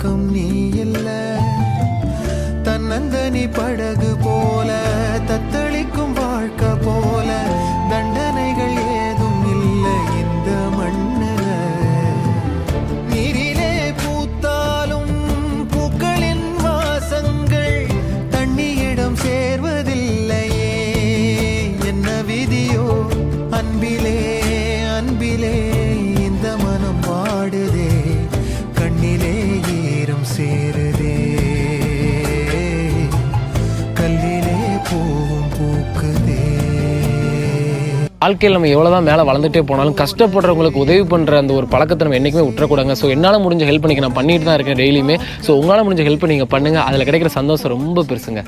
பக்கம் நீ இல்ல, தன்னந்தனி படகு போல தத்தளிக்கும் வாழ்க்கை போல தண்டனைகள் ஏதும் இல்லை இந்த மண்ணுல. நீரிலே பூத்தாலும் பூக்களின் வாசங்கள் தண்ணியிடம் சேர்வதில்லையே, என்ன விதியோ அன்பிலே அன்பிலே இந்த மனம் வாடுதே, கண்ணிலே ஈரம் சேருதே, கல்லிலே பூவும் பூக்குதே. வாழ்க்கையில் நம்ம எவ்வளோதான் மேலே வளர்ந்துட்டே போனாலும் கஷ்டப்படுறவங்களுக்கு உதவி பண்ணுற அந்த ஒரு பழக்கத்தை நம்ம என்றைக்குமே விட்டுறக்கூடாங்க. ஸோ என்னால் முடிஞ்ச ஹெல்ப் பண்ணிக்க நான் பண்ணிட்டு தான் இருக்கேன் டெய்லியுமே. ஸோ உங்களால் முடிஞ்ச ஹெல்ப் நீங்கள் பண்ணுங்கள், அதில் கிடைக்கிற சந்தோஷம் ரொம்ப பெருசுங்க.